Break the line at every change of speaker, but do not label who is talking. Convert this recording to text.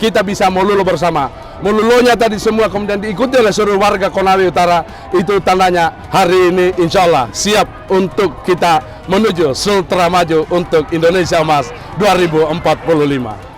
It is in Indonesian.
kita bisa melulu bersama. Melulunya tadi semua kemudian diikuti oleh seluruh warga Konawe Utara, itu tandanya hari ini insya Allah siap untuk kita menuju Sultra Maju untuk Indonesia Emas 2045.